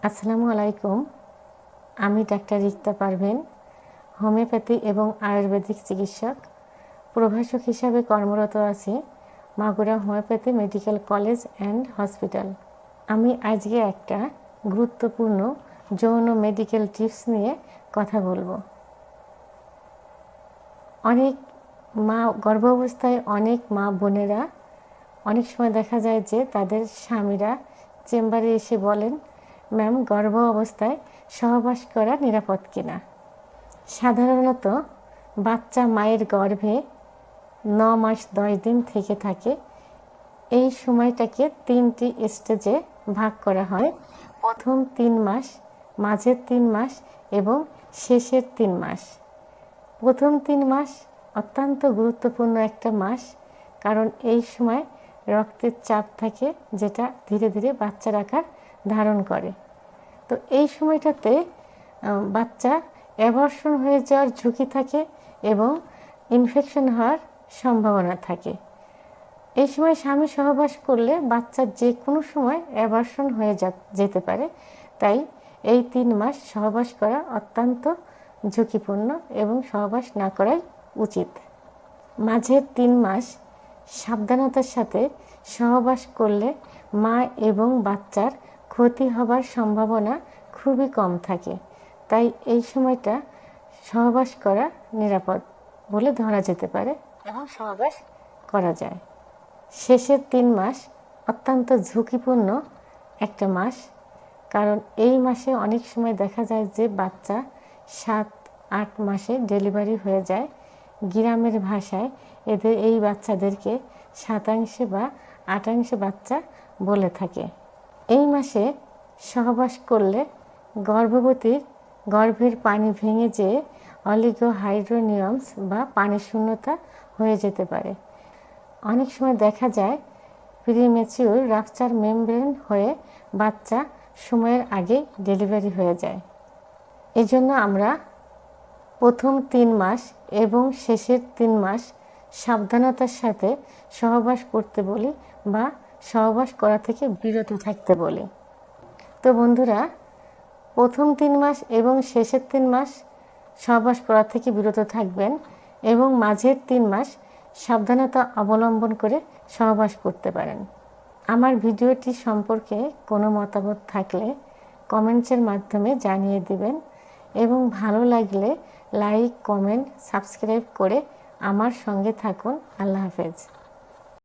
আসসালামু আলাইকুম। আমি ডাক্তার রিক্তা পারভীন, হোমিওপ্যাথি এবং আয়ুর্বেদিক চিকিৎসক, প্রভাষক হিসাবে কর্মরত আছি Magura homeopathy medical college and hospital. আমি আজকে একটা গুরুত্বপূর্ণ যৌন মেডিকেল টিপস নিয়ে কথা বলবো। অনেক গর্ভাবস্থায় অনেক মা বোনেরা অনেক সময় দেখা যায় যে তাদের স্বামীরা চেম্বারে এসে বলেন, ম্যাম, গর্ভ অবস্থায় সহবাস করা নিরাপদ কিনা। সাধারণত বাচ্চা মায়ের গর্ভে 9 মাস 10 দিন থেকে থাকে। এই সময়টাকে 3টি স্টেজে ভাগ করা হয়। প্রথম 3 মাস, মাঝের 3 মাস এবং শেষের 3 মাস। প্রথম 3 মাস অত্যন্ত গুরুত্বপূর্ণ একটা মাস, কারণ এই সময় রক্তের চাপ থাকে, যেটা ধীরে ধীরে বাচ্চার আকার ধারণ করে। তো এই সময়টাতে বাচ্চা অ্যাবর্শন হয়ে যাওয়ার ঝুঁকি থাকে এবং ইনফেকশন হওয়ার সম্ভাবনা থাকে। এই সময় স্বামী সহবাস করলে বাচ্চার যে কোনো সময় অ্যাবর্শন হয়ে যেতে পারে। তাই এই 3 মাস সহবাস করা অত্যন্ত ঝুঁকিপূর্ণ এবং সহবাস না করাই উচিত। মাঝের 3 মাস সাবধানতার সাথে সহবাস করলে মা এবং বাচ্চার ক্ষতি হবার সম্ভাবনা খুবই কম থাকে। তাই এই সময়টা সহবাস করা নিরাপদ বলে ধরা যেতে পারে এবং সহবাস করা যায়। শেষের 3 মাস অত্যন্ত ঝুঁকিপূর্ণ একটা মাস, কারণ এই মাসে অনেক সময় দেখা যায় যে বাচ্চা 7-8 মাসে ডেলিভারি হয়ে যায়। গ্রামের ভাষায় এই বাচ্চাদেরকে 7 বা 8 বাচ্চা বলে থাকে। এই মাসে সহবাস করলে গর্ভবতীর গর্ভের পানি ভেঙে যেয়ে অলিগোহাইড্রোনিয়ামস বা পানি শূন্যতা হয়ে যেতে পারে। অনেক সময় দেখা যায় প্রিম্যাচিউর রাপচার মেমব্রেন হয়ে বাচ্চা সময়ের আগেই ডেলিভারি হয়ে যায়। এজন্য আমরা প্রথম 3 মাস এবং শেষের 3 মাস সাবধানতার সাথে সহবাস করতে বলি বা সহবাস করা থেকে বিরত থাকতে বলি। তো বন্ধুরা, প্রথম 3 মাস এবং শেষের 3 মাস সহবাস করা থেকে বিরত থাকবেন এবং মাঝের 3 মাস সাবধানতা অবলম্বন করে সহবাস করতে পারেন। আমার ভিডিওটি সম্পর্কে কোনো মতামত থাকলে কমেন্টসের মাধ্যমে জানিয়ে দিবেন এবং ভালো লাগলে লাইক, কমেন্ট, সাবস্ক্রাইব করে আমার সঙ্গে থাকুন। আল্লাহ হাফেজ।